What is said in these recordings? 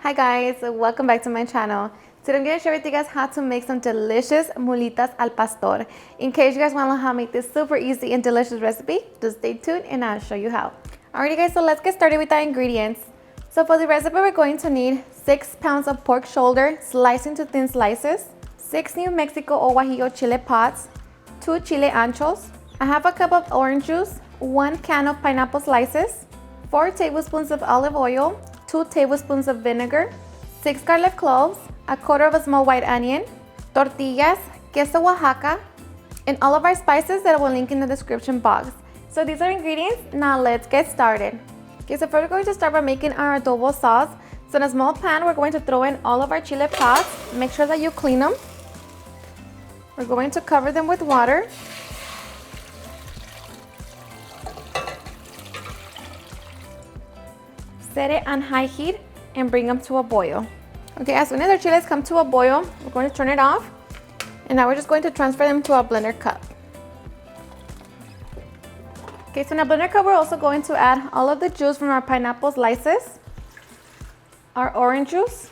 Hi guys, welcome back to my channel. Today I'm going to share with you guys how to make some delicious mulitas al pastor. In case you guys want to know how to make this super easy and delicious recipe, just stay tuned and I'll show you how. Alrighty guys, so let's get started with our ingredients. So for the recipe we're going to need 6 pounds of pork shoulder sliced into thin slices, 6 New Mexico or guajillo chile pods, 2 chile anchos, a half a cup of orange juice, 1 can of pineapple slices, 4 tablespoons of olive oil, 2 tablespoons of vinegar, 6 garlic cloves, a quarter of a small white onion, tortillas, queso Oaxaca, and all of our spices that I will link in the description box. So these are ingredients. Now let's get started. Okay, so first we're going to start by making our adobo sauce. So in a small pan, we're going to throw in all of our chile pods. Make sure that you clean them. We're going to cover them with water. Set it on high heat and bring them to a boil. Okay, as soon as our chiles come to a boil, we're going to turn it off. And now we're just going to transfer them to a blender cup. Okay, so in a blender cup, we're also going to add all of the juice from our pineapple slices, our orange juice,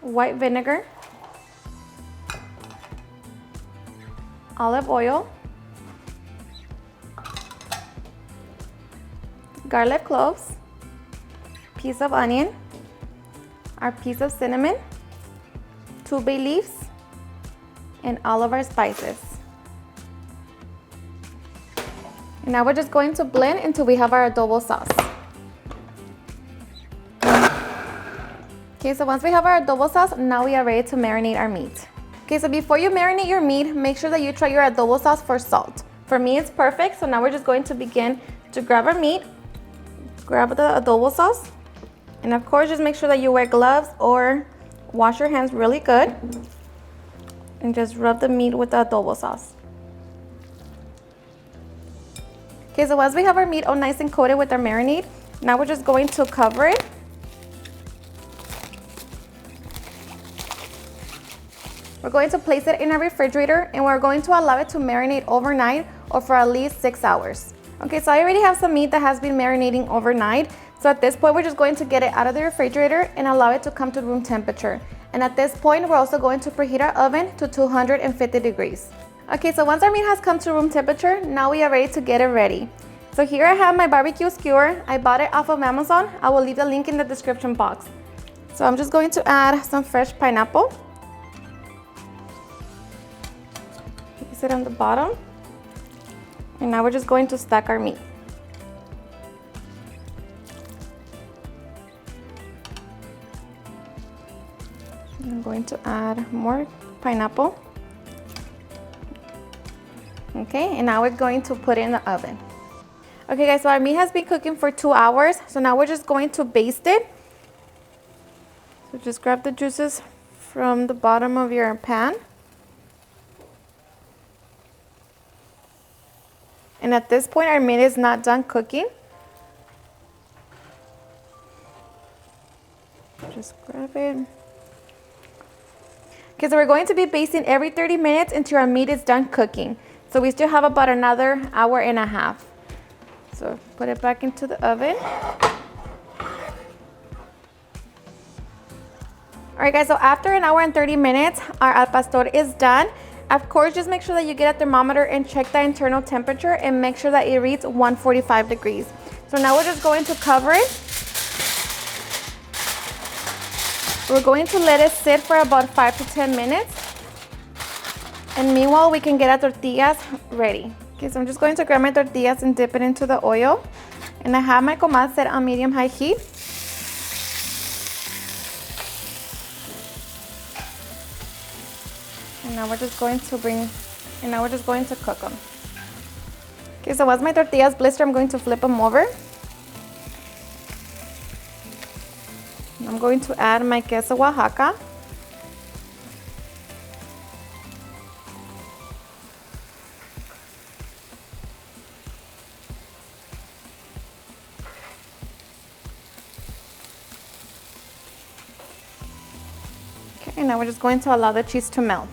white vinegar, olive oil, garlic cloves, piece of onion, our piece of cinnamon, 2 bay leaves, and all of our spices. And now we're just going to blend until we have our adobo sauce. Okay, so once we have our adobo sauce, now we are ready to marinate our meat. Okay, so before you marinate your meat, make sure that you try your adobo sauce for salt. For me, it's perfect, so now we're just going to begin to grab our meat, grab the adobo sauce, and of course just make sure that you wear gloves or wash your hands really good and just rub the meat with the adobo sauce. Okay, so once we have our meat all nice and coated with our marinade, now we're just going to cover it. We're going to place it in our refrigerator and we're going to allow it to marinate overnight or for at least 6 hours. Okay, so I already have some meat that has been marinating overnight. So at this point, we're just going to get it out of the refrigerator and allow it to come to room temperature. And at this point, we're also going to preheat our oven to 250 degrees. Okay, so once our meat has come to room temperature, now we are ready to get it ready. So here I have my barbecue skewer. I bought it off of Amazon. I will leave the link in the description box. So I'm just going to add some fresh pineapple. Place it on the bottom. And now we're just going to stack our meat. I'm going to add more pineapple. Okay, and now we're going to put it in the oven. Okay guys, so our meat has been cooking for 2 hours. So now we're just going to baste it. So just grab the juices from the bottom of your pan. And at this point, our meat is not done cooking. Just grab it. Okay, so we're going to be basting every 30 minutes until our meat is done cooking. So we still have about another hour and a half. So put it back into the oven. All right guys, so after an hour and 30 minutes, our al pastor is done. Of course, just make sure that you get a thermometer and check the internal temperature and make sure that it reads 145 degrees. So now we're just going to cover it. We're going to let it sit for about 5 to 10 minutes. And meanwhile, we can get our tortillas ready. Okay, so I'm just going to grab my tortillas and dip it into the oil. And I have my comal set on medium-high heat. And now we're just going to cook them. Okay, so once my tortillas blister, I'm going to flip them over. I'm going to add my queso Oaxaca. Okay, and now we're just going to allow the cheese to melt.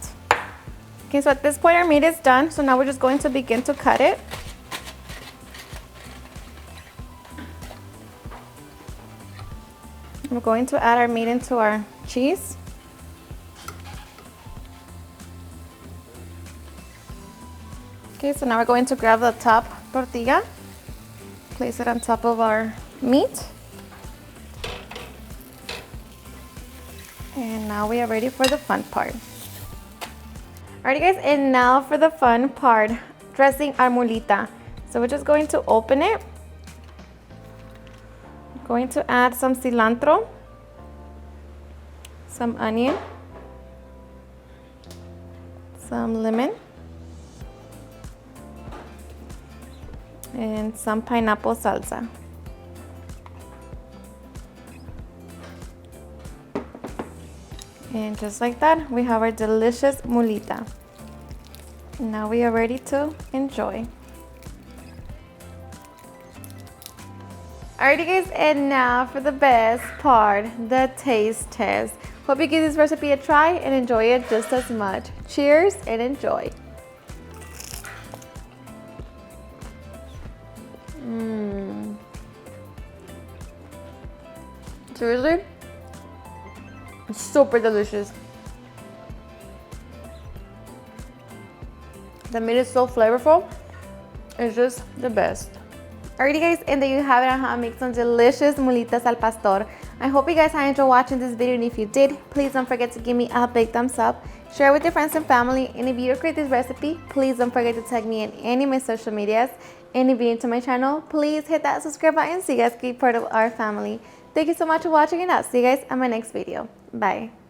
Okay, so at this point our meat is done. So now we're just going to begin to cut it. We're going to add our meat into our cheese. Okay, so now we're going to grab the top tortilla, place it on top of our meat. And now we are ready for the fun part. Alrighty guys, and now for the fun part, dressing our molita. So we're just going to open it. Going to add some cilantro, some onion, some lemon, and some pineapple salsa. And just like that, we have our delicious molita. Now we are ready to enjoy. Alrighty guys, and now for the best part, the taste test. Hope you give this recipe a try and enjoy it just as much. Cheers and enjoy. Seriously? It's super delicious. The meat is so flavorful. It's just the best. Alrighty guys, and there you have it on how to make some delicious molitas al pastor. I hope you guys enjoyed watching this video, and if you did, please don't forget to give me a big thumbs up. Share it with your friends and family, and if you create this recipe, please don't forget to tag me in any of my social medias. And if you're new to my channel, please hit that subscribe button so you guys can be part of our family. Thank you so much for watching, and I'll see you guys on my next video. Bye.